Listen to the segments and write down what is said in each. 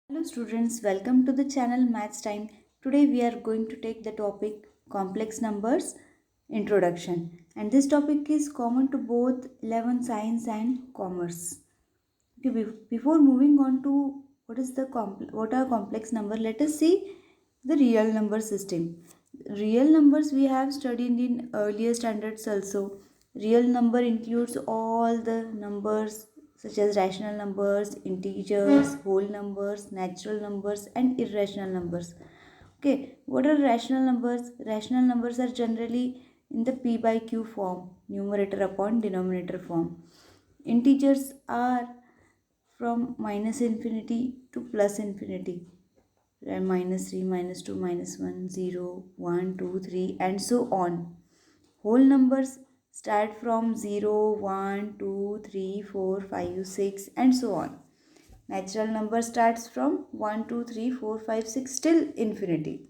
Hello students, welcome to the channel Maths Time. Today we are going to take the topic complex numbers introduction, and this topic is common to both 11 science and commerce. Okay, before moving on to what are complex number, let us see the real number system. Real numbers we have studied in earlier standards also. Real number includes all the numbers such as rational numbers, integers, whole numbers, natural numbers, and irrational numbers. Okay, what are rational numbers? Rational numbers are generally in the p by q form, numerator upon denominator form. Integers are from minus infinity to plus infinity, and minus 3, minus 2, minus 1, 0, 1, 2, 3, and so on. Whole numbers start from 0, 1, 2, 3, 4, 5, 6, and so on. Natural number starts from 1, 2, 3, 4, 5, 6 till infinity.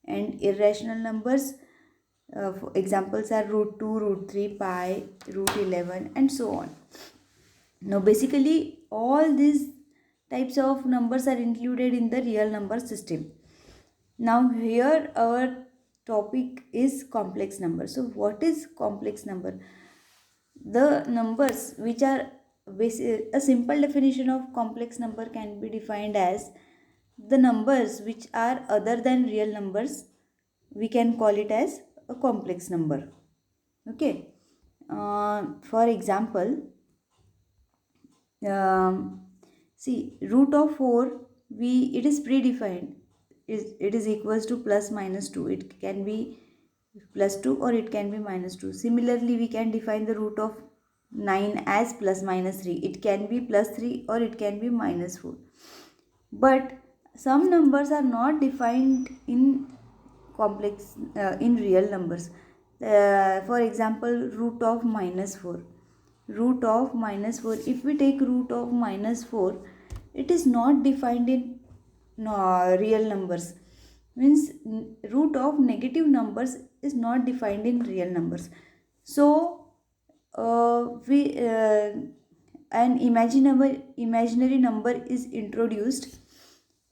And irrational numbers, examples are root 2, root 3, pi, root 11, and so on. Now, basically, all these types of numbers are included in the real number system. Now, here our topic is complex number. So, what is complex number? The numbers which are a simple definition of complex number can be defined as the numbers which are other than real numbers. We can call it as a complex number. Okay. For example, um, see, root of 4, it is predefined. It is equals to plus minus 2. It can be plus 2 or it can be minus 2. Similarly, we can define the root of 9 as plus minus 3. It can be plus 3 or it can be minus 4. But some numbers are not defined in in real numbers. For example, root of minus 4. Root of minus 4, if we take root of minus 4, it is not defined in real numbers. Means root of negative numbers is not defined in real numbers. So we an imaginary number is introduced,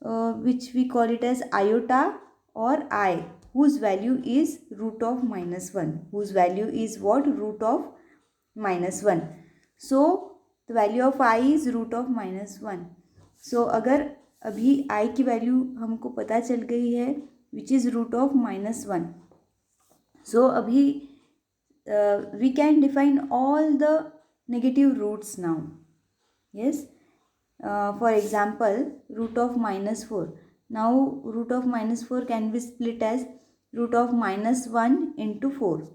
which we call it as iota or I, whose value is root of minus 1, whose value is what? Root of minus 1. So the value of I is root of minus 1. So अगर अभी I की value हमको पता चल गई है which is root of minus 1. So अभी we can define all the negative roots now. Yes. For example, root of minus 4. Now root of minus 4 can be split as root of minus 1 into 4.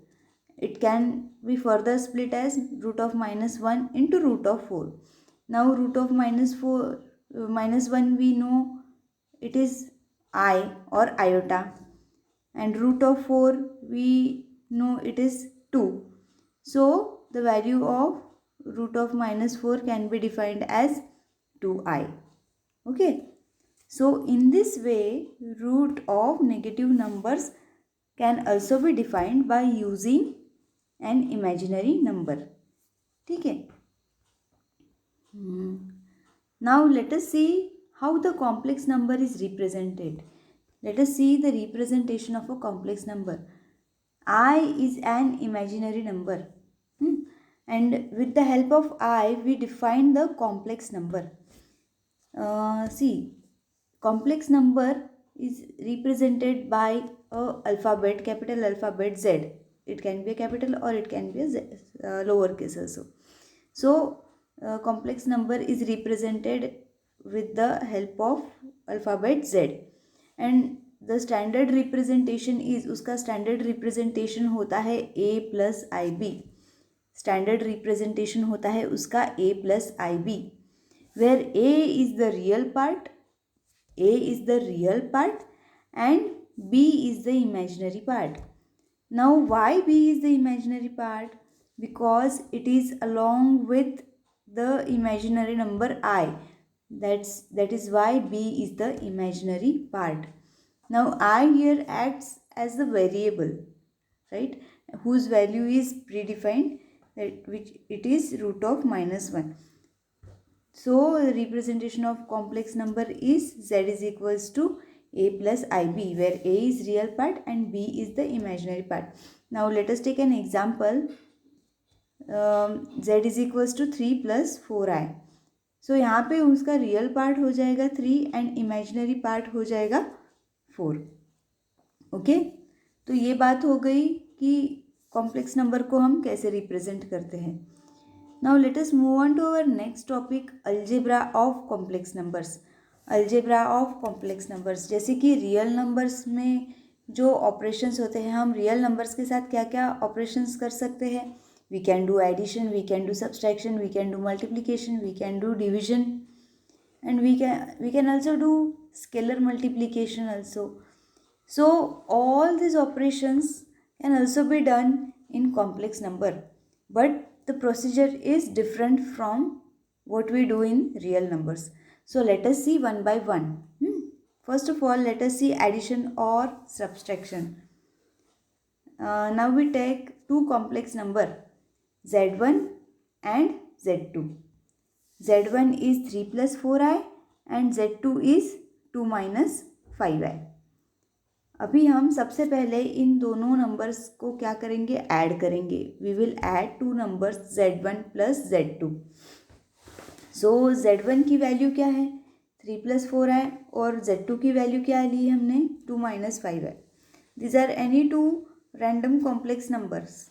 It can be further split as root of minus 1 into root of 4. Now root of minus 1 we know it is I or iota, and root of 4 we know it is 2. So the value of root of minus 4 can be defined as 2i. Okay. So in this way, root of negative numbers can also be defined by using an imaginary number. ठीक है. Now let us see how the complex number is represented. Let us see the representation of a complex number. I is an imaginary number. And with the help of I, we define the complex number. See, complex number is represented by a alphabet, capital alphabet Z. It can be a capital or it can be a Z, lowercase also. So, complex number is represented with the help of alphabet Z. And the standard representation is, उसका standard representation होता है a plus ib. Standard representation होता है उसका a plus ib, where a is the real part, and b is the imaginary part. Now why b is the imaginary part? Because it is along with the imaginary number I. That is why b is the imaginary part. Now I here acts as the variable, right, whose value is predefined, which it is root of minus 1. So representation of complex number is z is equals to a plus ib, where a is real part and b is the imaginary part. Now let us take an example. z is equals to 3 plus 4i. सो यहाँ पे उसका real part हो जाएगा 3 and imaginary part हो जाएगा 4. Okay, तो ये बात हो गई कि कॉम्प्लेक्स नंबर को हम कैसे रिप्रेजेंट करते हैं. Now let us move on to our next topic, algebra of complex numbers. Algebra of complex numbers, जैसे कि रियल नंबर्स में जो ऑपरेशंस होते हैं, हम रियल नंबर्स के साथ क्या क्या ऑपरेशंस कर सकते हैं. We can do addition, we can do subtraction, we can do multiplication, we can do division, and we can also do scalar multiplication also. So all these operations can also be done in complex number, but the procedure is different from what we do in real numbers. So let us see one by one. First of all, let us see addition or subtraction. Now we take two complex number, z1 and z2. z1 is 3 plus 4i and z2 is 2 minus 5i. अभी हम सबसे पहले इन दोनों numbers को क्या करेंगे, add करेंगे. We will add two numbers z1 plus z2. So z1 की वैल्यू क्या है, 3 प्लस 4i, और z2 की वैल्यू क्या ली हमने, 2 minus 5i. These are any two random complex numbers.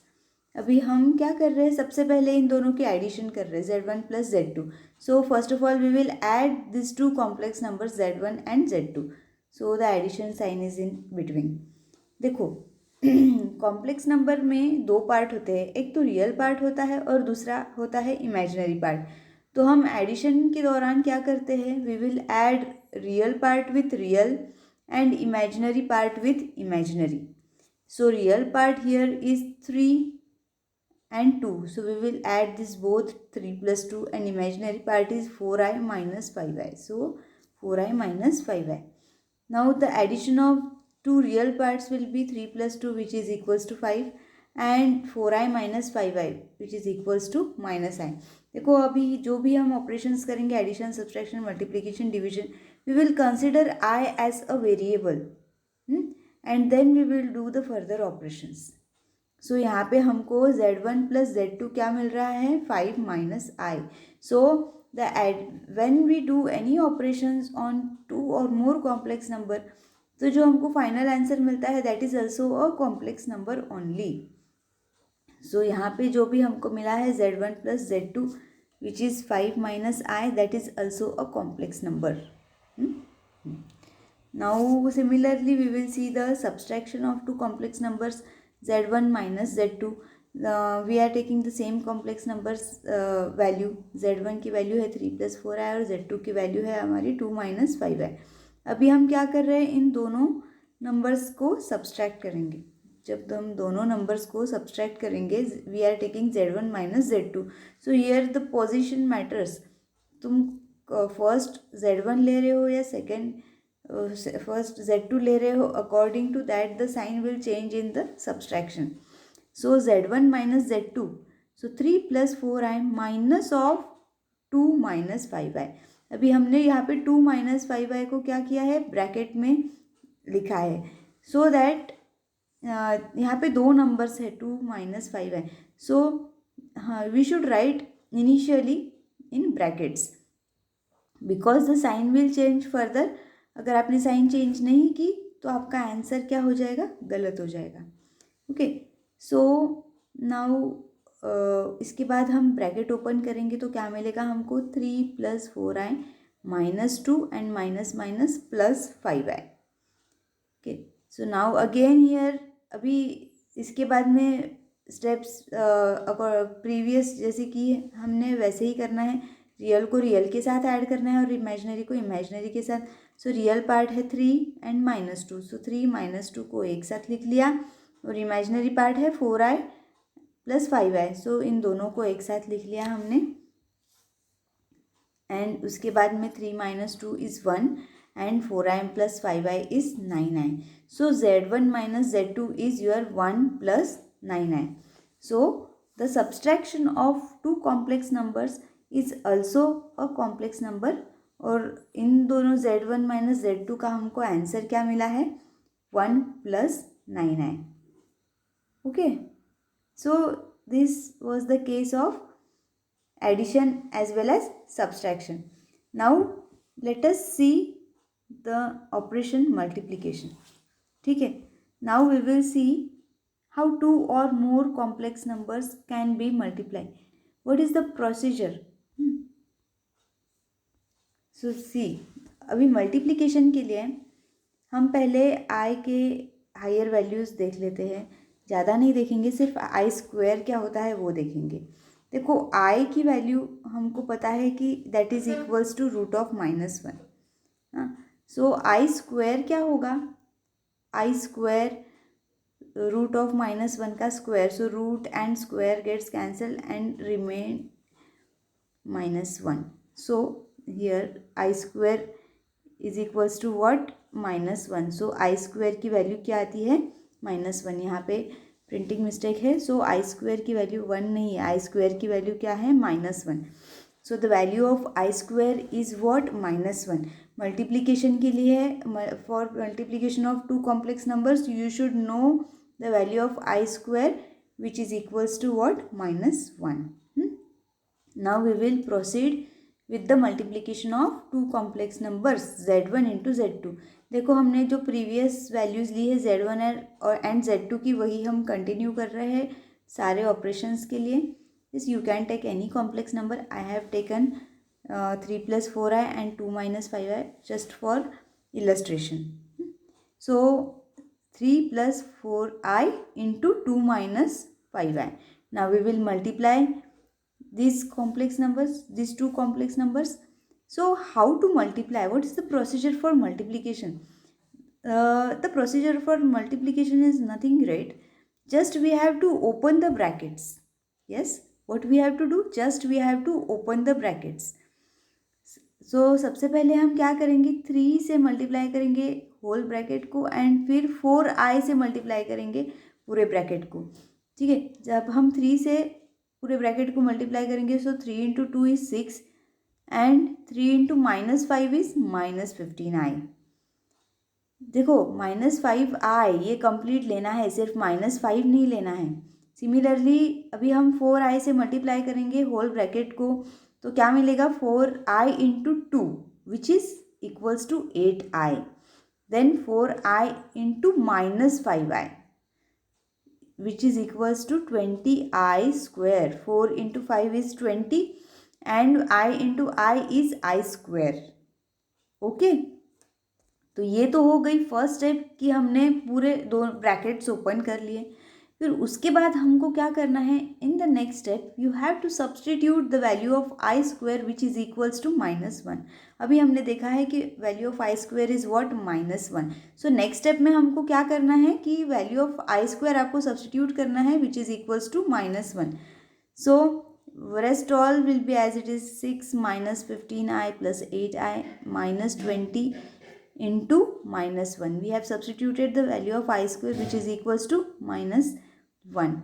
अभी हम क्या कर रहे हैं, सबसे पहले इन दोनों की एडिशन कर रहे हैं, z1 plus z2. So first of all we will add this two complex numbers z1 and z2. So the addition sign is in between. देखो कॉम्प्लेक्स नंबर में दो पार्ट होते हैं, एक तो रियल पार्ट होता है और दूसरा होता है इमेजिनरी पार्ट. तो हम एडिशन के दौरान क्या करते हैं, we will add real part with real and imaginary part with imaginary. So real part here is 3 and 2. So we will add this both 3 plus 2 and imaginary part is 4i minus 5i. So 4i minus 5i. Now the addition of two real parts will be 3 plus 2 which is equals to 5 and 4i minus 5i which is equals to minus i. देखो अभी जो भी हम operations करेंगे, addition, subtraction, multiplication, division, we will consider i as a variable and then we will do the further operations. सो यहाँ पे हमको z1 plus z2 क्या मिल रहा है, 5 minus i. So the when we do any operations on two or more complex number, तो जो हमको final answer मिलता है that is also a complex number only. So यहाँ पे जो भी हमको मिला है z1 plus z2 which is 5 minus i, that is also a complex number. Now similarly we will see the subtraction of two complex numbers, z1 minus z2. We are taking the same complex numbers value. z1 की value है 3 plus 4i और z2 की value है हमारी 2 minus 5i. अभी हम क्या कर रहे हैं, इन दोनों नंबर्स को सब्सट्रैक्ट करेंगे. जब तो हम दोनों नंबर्स को सब्सट्रैक्ट करेंगे, we are taking z1 minus z2. So here the position matters. तुम फर्स्ट z1 ले रहे हो या सेकेंड फर्स्ट z2 ले रहे हो, according to that the sign will change in the subtraction. So z1 minus z2, so 3 plus 4i minus of 2 minus 5i. अभी हमने यहाँ पे 2 माइनस 5i को क्या किया है, ब्रैकेट में लिखा है, सो दैट यहाँ पे दो नंबर्स है 2 minus 5i. So we should write initially in brackets because the sign will change further. अगर आपने साइन चेंज नहीं की तो आपका आंसर क्या हो जाएगा, गलत हो जाएगा. ओके, सो नाउ इसके बाद हम ब्रैकेट ओपन करेंगे तो क्या मिलेगा हमको, 3 plus 4i minus 2 and minus minus plus 5i. Okay, so now again here, अभी इसके बाद में स्टेप्स प्रीवियस जैसे कि हमने वैसे ही करना है. रियल को रियल के साथ ऐड करना है और इमेजिनरी को इमेजिनरी के साथ. सो रियल पार्ट है 3 एंड माइनस 2, सो 3 माइनस 2 को एक साथ लिख लिया, और इमेजिनरी पार्ट है 4i प्लस 5i. सो इन दोनों को एक साथ लिख लिया हमने, एंड उसके बाद में 3 minus 2 is 1 and 4i plus 5i is 9i. So z1 minus z2 is your 1 plus 9i. So the subtraction of two complex numbers is also a complex number, और इन दोनों Z1 माइनस Z2 का हमको answer क्या मिला है, 1 plus 9i. Okay, so this was the case of addition as well as subtraction. Now let us see the operation multiplication. ठीक है, now we will see how two or more complex numbers can be multiplied. What is the procedure? So see, अभी multiplication के लिए हम पहले i के higher values देख लेते हैं. ज़्यादा नहीं देखेंगे, सिर्फ आई स्क्वायर क्या होता है वो देखेंगे. देखो i की वैल्यू हमको पता है कि that is equals to root of -1. हाँ, सो आई स्क्वायर क्या होगा, आई स्क्वायर रूट ऑफ -1 का square. So root and square gets cancel and remain -1. So here i square is equals to what, -1. So i square की value क्या आती है, -1. यहाँ पे प्रिंटिंग मिस्टेक है. सो आई स्क्वायर की वैल्यू 1 नहीं है, आई स्क्वायर की वैल्यू क्या है, -1. So the value of i square is what, -1. Multiplication के लिए, for multiplication of two complex numbers you should know the value of i square which is equals to what, -1. Now we will proceed with the multiplication of two complex numbers z1 into z2. देखो हमने जो previous values ली है z1 और and z2 की, वही हम continue कर रहे हैं सारे ऑपरेशंस के लिए. This you can take any complex number. I have taken 3 + 4i and 2 - 5i just for illustration. So 3 + 4i into 2 - 5i. Now we will multiply these complex numbers, these two complex numbers. So how to multiply, what is the procedure for multiplication? The procedure for multiplication is nothing great, just we have to open the brackets. Yes, what we have to do, just we have to open the brackets. So सबसे पहले हम क्या करेंगे, 3 से multiply करेंगे whole bracket को and फिर 4i से मल्टीप्लाई करेंगे पूरे ब्रैकेट को. ठीक है, जब हम 3 से पूरे ब्रैकेट को मल्टीप्लाई करेंगे, सो 3 × 2 इज 6 एंड 3 × -5 इज -15i. देखो -5i ये कंप्लीट लेना है, सिर्फ -5 नहीं लेना है. सिमिलरली अभी हम 4i से मल्टीप्लाई करेंगे होल ब्रैकेट को, तो क्या मिलेगा, 4i × 2 which is equals to 8i. Then 4i × -5i which is equals to 20i square. 4 × 5 is 20 and I into I is I square. Okay, तो ये तो हो गई फर्स्ट स्टेप कि हमने पूरे दो ब्रैकेट्स ओपन कर लिए. फिर उसके बाद हमको क्या करना है, in the next step you have to substitute the value of i square which is equals to -1. अभी हमने देखा है कि value of i square is what, -1. So next step में हमको क्या करना है कि वैल्यू ऑफ आई स्क्वायर आपको सब्सटीट्यूट करना है विच इज इक्वल्स टू -1. सो rest all will be as it is, 6 - 15i plus 8i minus 20 into -1. We have substituted the value of I square which is equals to -1.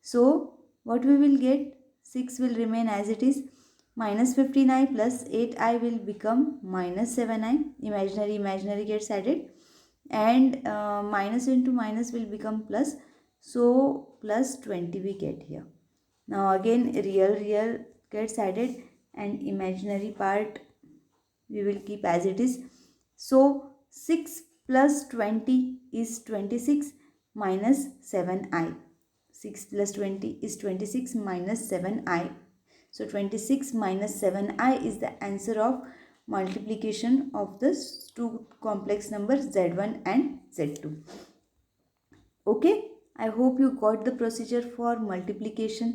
So what we will get, 6 will remain as it is, -15i plus 8i will become -7i. Imaginary gets added and minus into minus will become plus. So plus 20 we get here. Now again real gets added and imaginary part we will keep as it is. So 6 plus 20 is 26 minus 7i. 6 plus 20 is 26 minus 7i. So 26 minus 7i is the answer of multiplication of the two complex numbers z1 and z2. Okay, I hope you got the procedure for multiplication.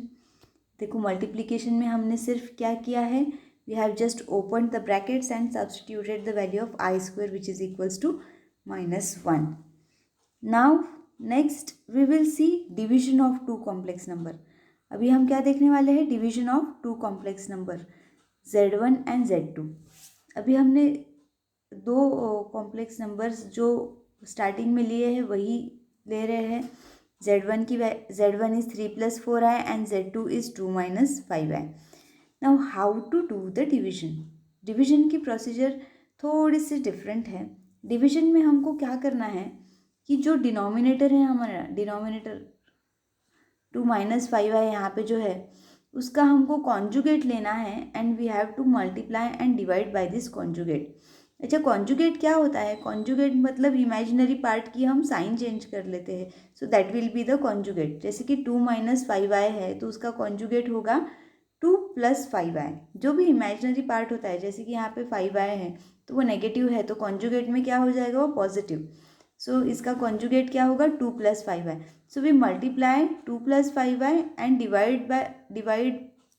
देखो multiplication में हमने सिर्फ क्या किया है, we have just open the brackets and substituted the value of i square which is equals to -1. Now next we will see division of two complex number. अभी हम क्या देखने वाले हैं, division of two complex number z1 and z2. अभी हमने दो complex numbers जो स्टार्टिंग में लिए हैं वही ले रहे हैं. z1 is 3 + 4i and z2 is 2 - 5i. Now how to do the division. Division की प्रोसीजर थोड़ी सी डिफरेंट है. डिविजन में हमको क्या करना है कि जो डिनोमिनेटर है हमारा, डिनोमिनेटर 2 - 5 है यहाँ पे जो है, उसका हमको कॉन्जुगेट लेना है and we have to multiply and divide by this conjugate. अच्छा, कॉन्जुगेट क्या होता है? कॉन्जुगेट मतलब इमेजिनरी पार्ट की हम साइन चेंज कर लेते हैं, so that will be the conjugate. जैसे कि 2 - 5i है तो उसका कॉन्जुगेट होगा 2 + 5i. जो भी इमेजिनरी पार्ट होता है, जैसे कि यहाँ पे 5i है तो वो नेगेटिव है, तो कॉन्जुगेट में क्या हो जाएगा? वो पॉजिटिव. सो इसका कॉन्जुगेट क्या होगा? 2 + 5i. So we multiply 2 + 5i and divide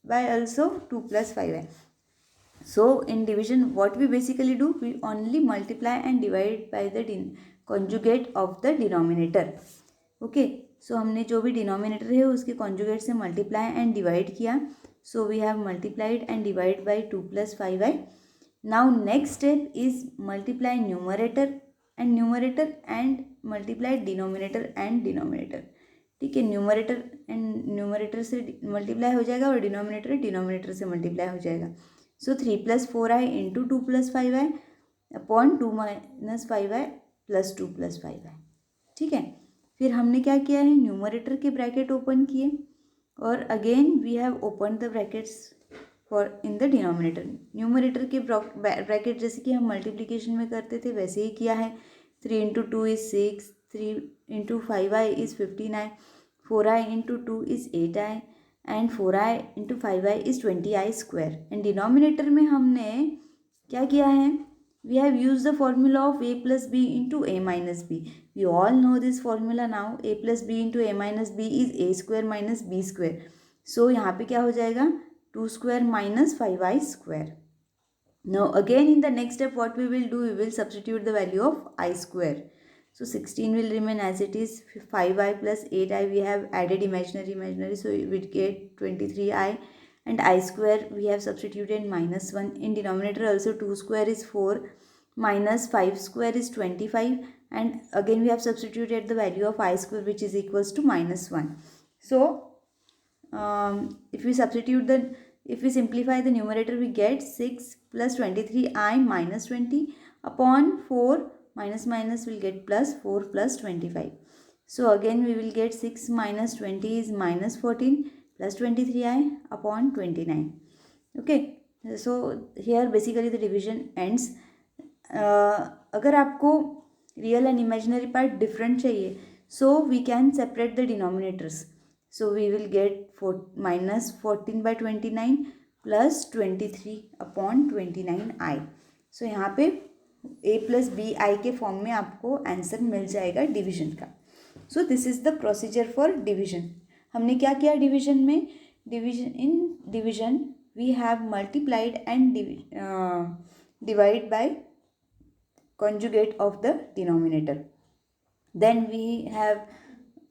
by also 2 + 5i. So in division what we basically do, we only multiply and divide by the conjugate of the denominator. Okay, so हमने जो भी denominator है उसके conjugate से multiply and divide किया. So we have multiplied and divide by 2 + 5i. Now next step is multiply numerator and multiply denominator and denominator. ठीक है, numerator and numerator से मल्टीप्लाई हो जाएगा और डिनोमिनेटर से मल्टीप्लाई हो जाएगा. So 3 + 4i into 2 + 5i upon 2 - 5i plus 2 + 5i. ठीक है, फिर हमने क्या किया है? न्यूमरेटर के ब्रैकेट ओपन किए और again we have open the brackets for in the denominator. Numerator के ब्रैकेट जैसे कि हम मल्टीप्लिकेशन में करते थे वैसे ही किया है. 3 × 2 = 6, 3 × 5i is 15i, 4i × 2 is 8i and 4i × 5i is 20i square. And denominator में हमने क्या किया है? We have used the formula of a plus b into a minus b. We all know this formula now. A plus b into a minus b is a square minus b square. So यहाँ पे क्या हो जाएगा? 2 square minus 5i square. Now again in the next step what we will do, we will substitute the value of I square. So 16 will remain as it is. 5i plus 8i we have added imaginary, so we will get 23i. And I square we have substituted -1. In denominator also 2 square is 4 minus 5 square is 25, and again we have substituted the value of I square which is equals to -1. So if we simplify the numerator, we get 6 plus 23i minus 20 upon 4 minus will get plus 4 plus 25. So again we will get 6 minus 20 is minus 14 plus 23i upon 29. Okay, so here basically the division ends. अगर आपको real and imaginary part different चाहिए, so we can separate the denominators. So we will get minus 14/29 plus 23 upon 29i. So यहाँ पे a plus bi के form में आपको answer मिल जाएगा division का. So this is the procedure for division. हमने क्या किया डिवीजन में? Division we have multiplied and divide by conjugate of the denominator. Then we have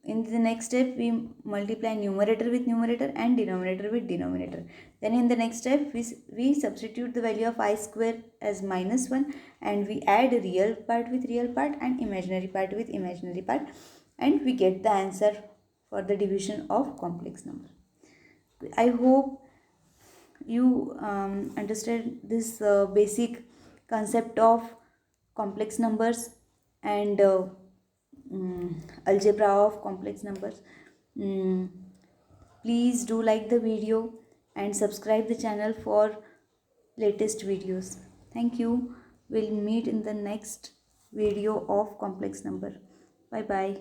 in the next step we multiply numerator with numerator and denominator with denominator. Then in the next step we substitute the value of I square as -1 and we add real part with real part and imaginary part with imaginary part, and we get the answer for the division of complex number. I hope you understand this basic concept of complex numbers and algebra of complex numbers. Please do like the video and subscribe the channel for latest videos. Thank you. We'll meet in the next video of complex number. Bye bye.